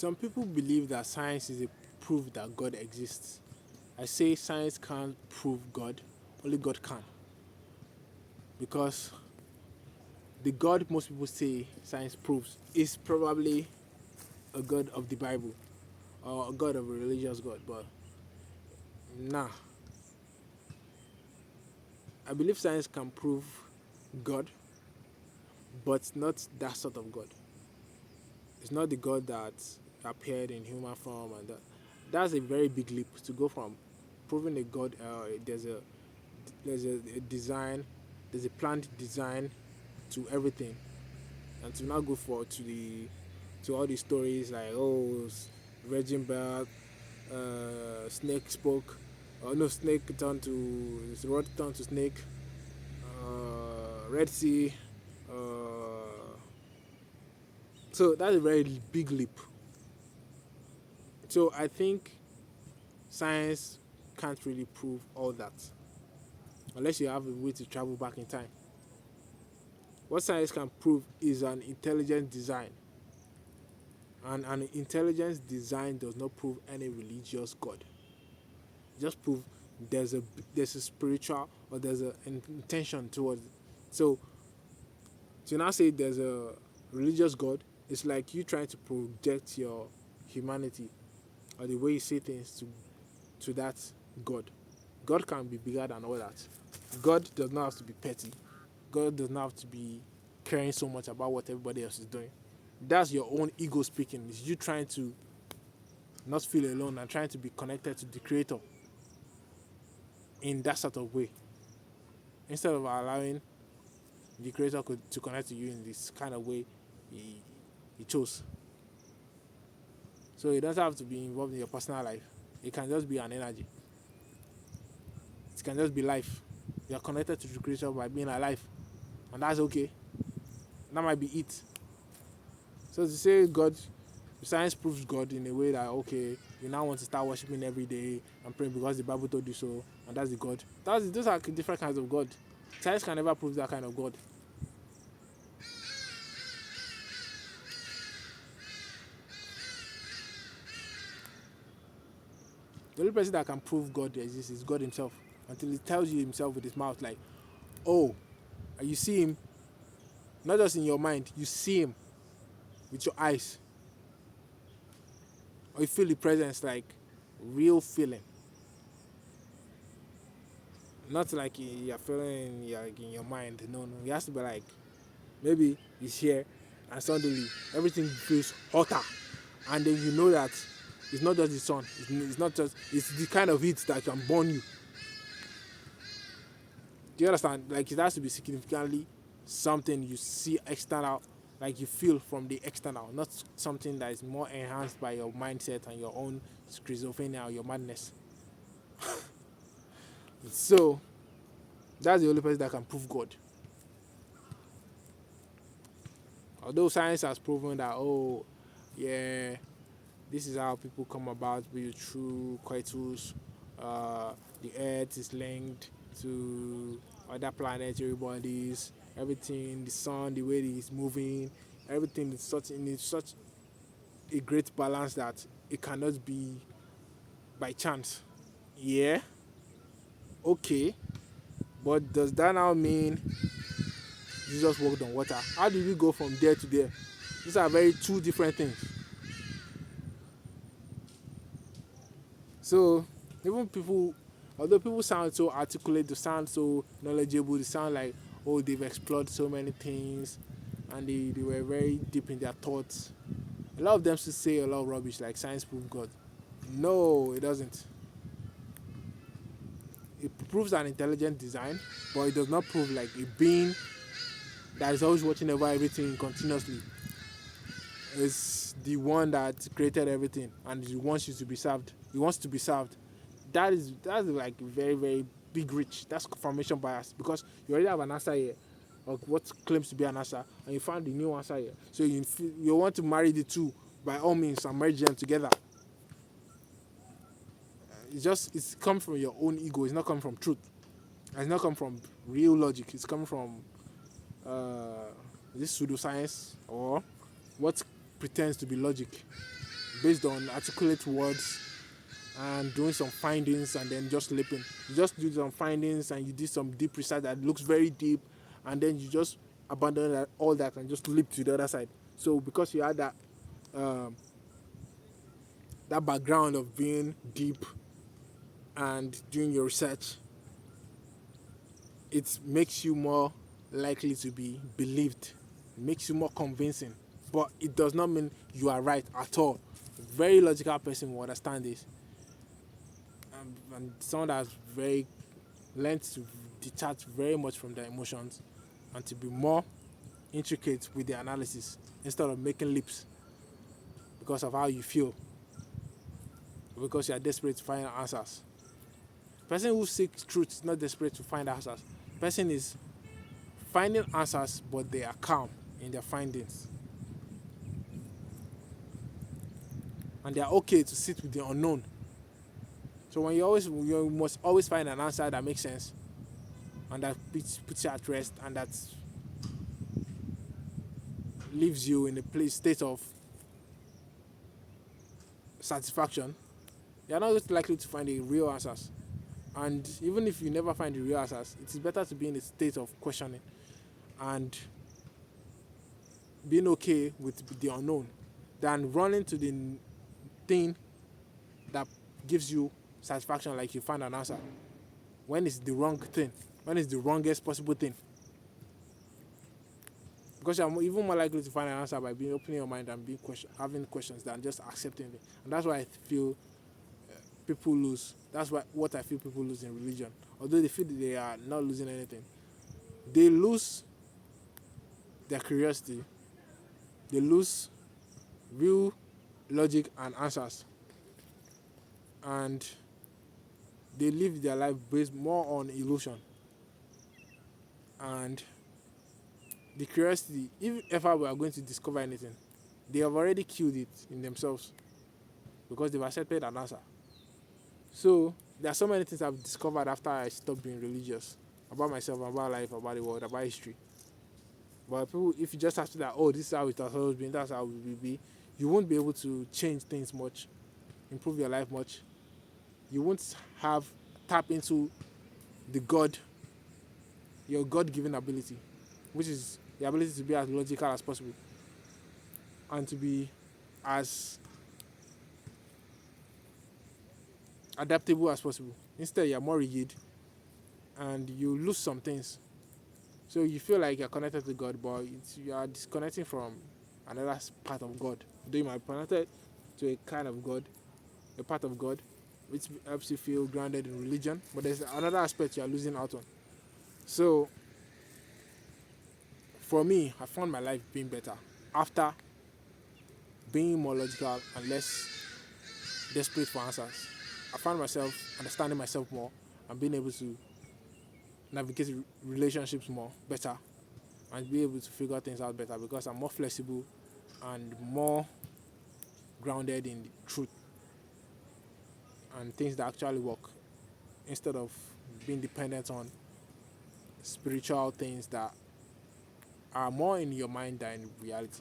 Some people believe that science is a proof that God exists. I say science can't prove God, only God can. Because the God most people say science proves is probably a God of the Bible or a God of a religious God. But nah, I believe science can prove God, but not that sort of God. It's not the God that appeared in human form, and that's a very big leap to go from proving a God. There's a design, there's a planned design to everything, and to now go for to all these stories like virgin birth, snake spoke, no snake turned to rod turned to snake, Red Sea. So that's a very big leap. So I think science can't really prove all that unless you have a way to travel back in time. What science can prove is an intelligent design, and an intelligence design does not prove any religious god. It just prove there's a there's a spiritual or there's an intention towards it. So to now say there's a religious god, it's like you trying to project your humanity or the way you see things to that god. God can be bigger than all that. God does not have to be petty. God does not have to be caring so much about what everybody else is doing. That's your own ego speaking. It's you trying to not feel alone and trying to be connected to the creator in that sort of way. Instead of allowing the creator to connect to you in this kind of way he, he chose. So it doesn't have to be involved in your personal life. It can just be an energy. It can just be life. You are connected to the creator by being alive. And that's okay. That might be it. So to say God, science proves God in a way that okay, you now want to start worshiping every day and praying because the Bible told you so, and that's the God. Those are different kinds of God. Science can never prove that kind of God. The only person that can prove God exists is God Himself. Until He tells you Himself with His mouth, like, oh, and you see Him, not just in your mind, you see Him with your eyes, or you feel the presence, like real feeling. Not like you're feeling like in your mind. No, no. It has to be like maybe it's here, and suddenly everything feels hotter, and then you know that it's not just the sun. It's not just. It's the kind of heat that can burn you. Do you understand? Like it has to be significantly something you see external, like you feel from the external, not something that is more enhanced by your mindset and your own schizophrenia or your madness. So that's the only person that can prove God. Although science has proven that, oh, yeah, this is how people come about with through coitus. The Earth is linked to other planetary bodies. Everything, the sun, the way it is moving, everything is such a great balance that it cannot be by chance. Yeah, okay, but does that now mean Jesus walked on water? How did we go from there to there? These are very two different things. So even people, although people sound so articulate, they sound so knowledgeable, they sound like oh they've explored so many things, and they were very deep in their thoughts. A lot of them still say a lot of rubbish like science proves God. No, it doesn't. It proves an intelligent design, but it does not prove like a being that is always watching over everything continuously. Is the one that created everything and he wants you to be served. He wants to be served. That's like very very big reach. That's confirmation bias because you already have an answer here of what claims to be an answer and you found the new answer here. So you want to marry the two by all means and merge them together. It's come from your own ego. It's not coming from truth. It's not come from real logic. It's coming from this pseudoscience or what pretends to be logic. based on articulate words and doing some findings and then just leaping. You just do some findings and you did some deep research that looks very deep, and then you just abandon all that and just leap to the other side. So because you had um, that background of being deep and doing your research, it makes you more likely to be believed. It makes you more convincing. But it does not mean you are right at all. A very logical person will understand this. And someone that's very learned to detach very much from their emotions and to be more intricate with the analysis instead of making leaps because of how you feel, because you are desperate to find answers. Person who seeks truth is not desperate to find answers. Person is finding answers, but they are calm in their findings. And they are okay to sit with the unknown. So when you must always find an answer that makes sense and that puts you at rest and that leaves you in a state of satisfaction. You are not likely to find the real answers. And even if you never find the real answers, it is better to be in a state of questioning and being okay with the unknown than running to the thing that gives you satisfaction, like you find an answer, when it's the wrong thing, when it's the wrongest possible thing. Because you're even more likely to find an answer by being opening your mind and having questions than just accepting it. And that's why I feel people lose. That's what I feel people lose in religion. Although they feel that they are not losing anything, they lose their curiosity. They lose real logic and answers, and they live their life based more on illusion. And the curiosity, if ever we are going to discover anything, they have already killed it in themselves because they've accepted an answer. So there are so many things I've discovered after I stopped being religious about myself, about life, about the world, about history. But people, if you just have to that, oh, this is how it has always been, that's how it will be, you won't be able to change things much, improve your life much. You won't have tap into the God, your God-given ability, which is the ability to be as logical as possible and to be as adaptable as possible. Instead, you're more rigid and you lose some things. So you feel like you're connected to God, but you are disconnecting from another part of God. Though you might be connected to a kind of God, a part of God, which helps you feel grounded in religion, but there's another aspect you are losing out on. So for me, I found my life being better after being more logical and less desperate for answers. I found myself understanding myself more and being able to navigate relationships more better and be able to figure things out better because I'm more flexible and more grounded in the truth and things that actually work instead of being dependent on spiritual things that are more in your mind than in reality.